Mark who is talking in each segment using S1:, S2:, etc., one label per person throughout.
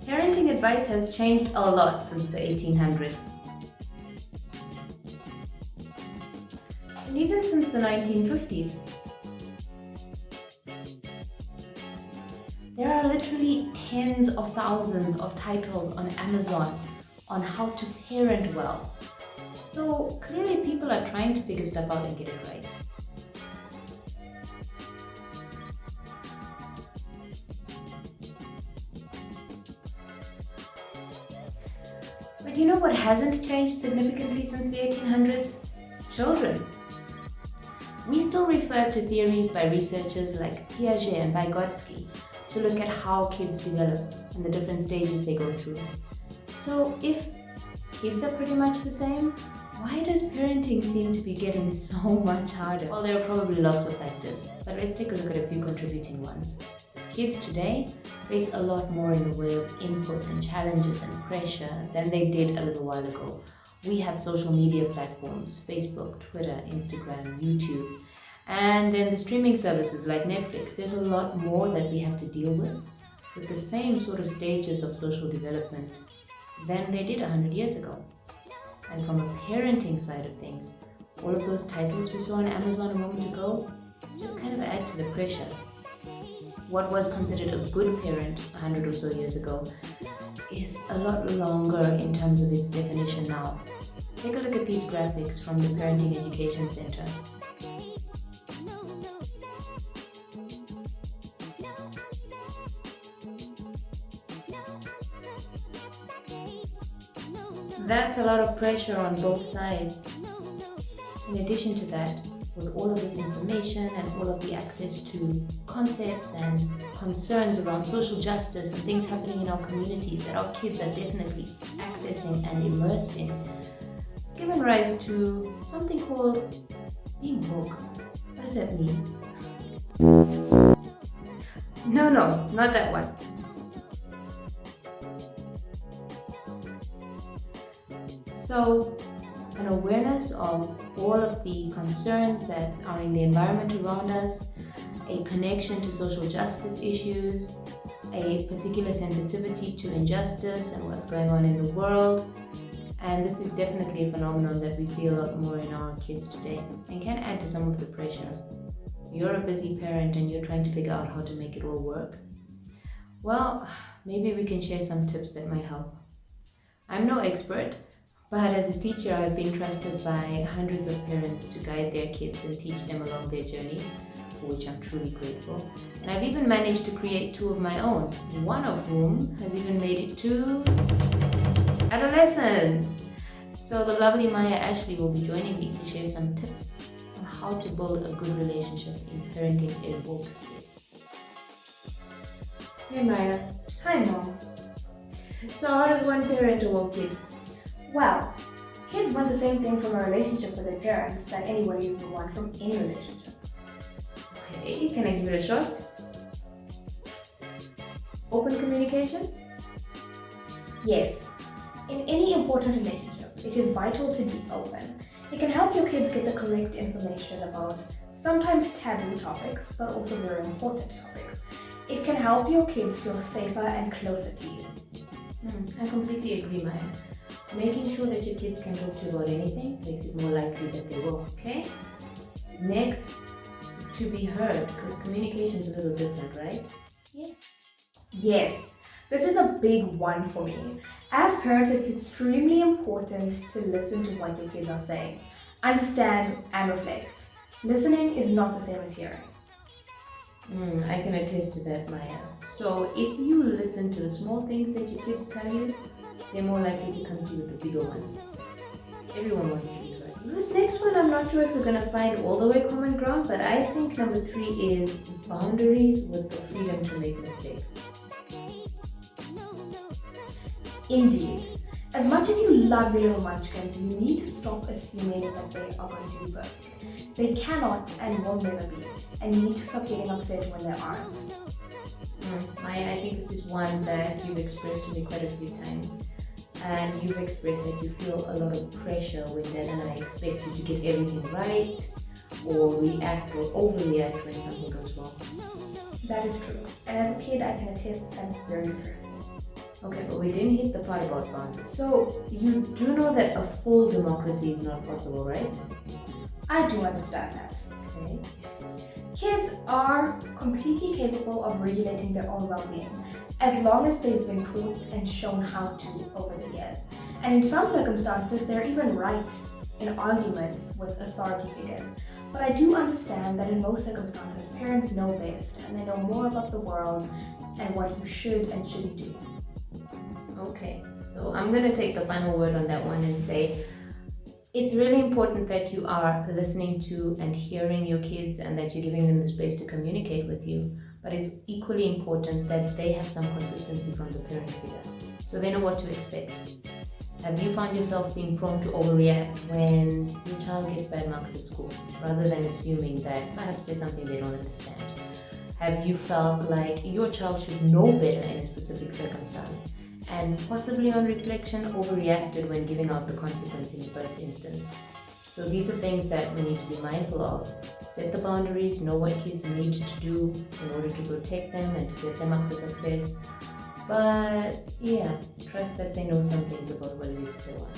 S1: Parenting advice has changed a lot since the 1800s. And even since the 1950s. There are literally tens of thousands of titles on Amazon on how to parent well. So clearly people are trying to figure stuff out and get it right. But you know what hasn't changed significantly since the 1800s? Children. We still refer to theories by researchers like Piaget and Vygotsky to look at how kids develop and the different stages they go through. So if kids are pretty much the same, why does parenting seem to be getting so much harder? Well, there are probably lots of factors, but let's take a look at a few contributing ones. Kids today face a lot more in the way of input and challenges and pressure than they did a little while ago. We have social media platforms, Facebook, Twitter, Instagram, YouTube, and then the streaming services like Netflix. There's a lot more that we have to deal with the same sort of stages of social development than they did 100 years ago. And from a parenting side of things, all of those titles we saw on Amazon a moment ago just kind of add to the pressure. What was considered a good parent 100 or so years ago is a lot longer in terms of its definition now. Take a look at these graphics from the Parenting Education Center. That's a lot of pressure on both sides. In addition to that, with all of this information and all of the access to concepts and concerns around social justice and things happening in our communities that our kids are definitely accessing and immersed in, it's given rise to something called being woke. What does that mean? No, not that one. So, an awareness of all of the concerns that are in the environment around us, a connection to social justice issues, a particular sensitivity to injustice and what's going on in the world. And this is definitely a phenomenon that we see a lot more in our kids today and can add to some of the pressure. You're a busy parent and you're trying to figure out how to make it all work. Well, maybe we can share some tips that might help. I'm no expert, but as a teacher, I've been trusted by hundreds of parents to guide their kids and teach them along their journeys, for which I'm truly grateful. And I've even managed to create two of my own, one of whom has even made it to adolescence. So the lovely Maya Ashley will be joining me to share some tips on how to build a good relationship in parenting a woke kid. Hey Maya.
S2: Hi, Mom.
S1: So how does one parent a woke kid?
S2: Well, kids want the same thing from a relationship with their parents that anybody would want from any relationship.
S1: Okay, can I give it a shot? Open communication?
S2: Yes, in any important relationship, it is vital to be open. It can help your kids get the correct information about sometimes taboo topics, but also very important topics. It can help your kids feel safer and closer to you.
S1: I completely agree, Maya. Making sure that your kids can talk to you about anything makes it more likely that they will, okay? Next, to be heard, because communication is a little different, right?
S2: Yeah. Yes, this is a big one for me. As parents, it's extremely important to listen to what your kids are saying, understand and reflect. Listening is not the same as hearing.
S1: I can attest to that, Maya. So if you listen to the small things that your kids tell you, they're more likely to come to you with the bigger ones. Everyone wants to be heard. This next one, I'm not sure if we're going to find all the way common ground, but I think number 3 is boundaries with the freedom to make mistakes.
S2: Indeed. As much as you love your little munchkins, you need to stop assuming that they are going to be perfect. They cannot and will never be, and you need to stop getting upset when they aren't.
S1: Maya, I think this is one that you've expressed to me quite a few times. And you've expressed that you feel a lot of pressure when Dad and I expect you to get everything right, or react or overreact when something goes wrong.
S2: That is true. And as a kid, I can attest that very seriously.
S1: Okay, but we didn't hit the part about boundaries. So you do know that a full democracy is not possible, right?
S2: I do understand that.
S1: Okay.
S2: Kids are completely capable of regulating their own well-being as long as they've been taught and shown how to over the years. And in some circumstances, they're even right in arguments with authority figures. But I do understand that in most circumstances, parents know best and they know more about the world and what you should and shouldn't do.
S1: Okay, so I'm going to take the final word on that one and say it's really important that you are listening to and hearing your kids and that you're giving them the space to communicate with you. But it's equally important that they have some consistency from the parent figure so they know what to expect. Have you found yourself being prone to overreact when your child gets bad marks at school rather than assuming that perhaps there's something they don't understand? Have you felt like your child should know better in a specific circumstance and possibly on reflection overreacted when giving out the consequence in the first instance? So these are things that we need to be mindful of. Set the boundaries, know what kids need to do in order to protect them and to set them up for success. But yeah, trust that they know some things about what it is that they want.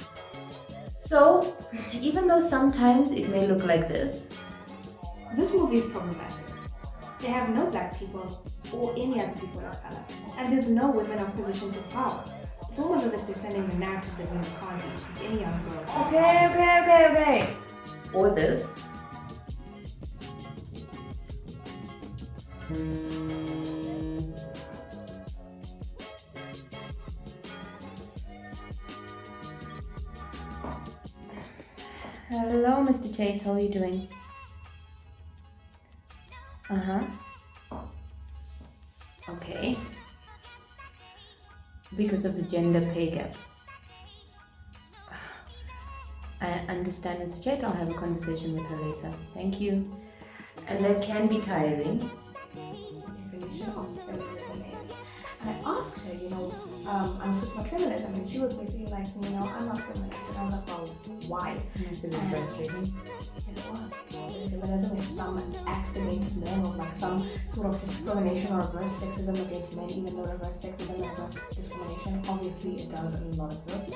S1: So even though sometimes it may look like this
S2: movie is problematic. They have no black people or any other people of color, and there's no women of positions of power. It's almost as if they're sending the narrative that women can't teach any young girls.
S1: Okay. Or this. Hello, Mr. Chait, how are you doing? Okay. Because of the gender pay gap. I understand, Mr. Chait. I'll have a conversation with her later. Thank you. And that can be tiring.
S2: Definition of feminism is. And I asked her, I'm super not feminist. And she was basically like, I'm not feminist. And I was like, well, why?
S1: It's a bit frustrating.
S2: Yes, it was. Feminism is some act against men or like some sort of discrimination or reverse sexism against men, even though reverse sexism and reverse discrimination, obviously it does a lot exist.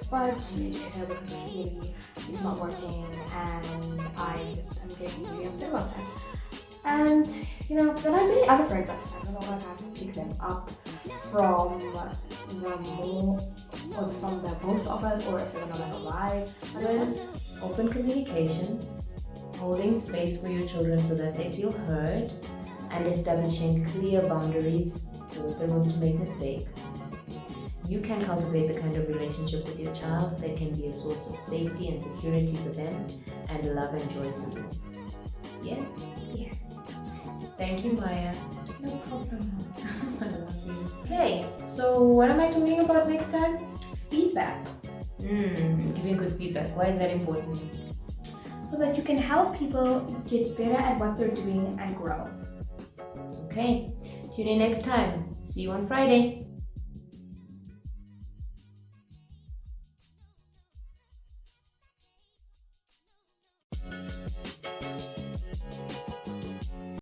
S2: But she shared because clearly it's not working and I just am getting really upset about that. And then I have many other friends like that. I don't know if I have to pick them up from the more or from the post office or if they're gonna like arrive.
S1: With open communication, holding space for your children so that they feel heard, and establishing clear boundaries with the room to make mistakes, you can cultivate the kind of relationship with your child that can be a source of safety and security for them and love and joy for you. Yes?
S2: Yeah.
S1: Thank you, Maya.
S2: No problem.
S1: I love you. Okay, so what am I talking about next time?
S2: Feedback.
S1: Giving good feedback. Why is that important?
S2: So that you can help people get better at what they're doing and grow.
S1: Okay, tune in next time. See you on Friday.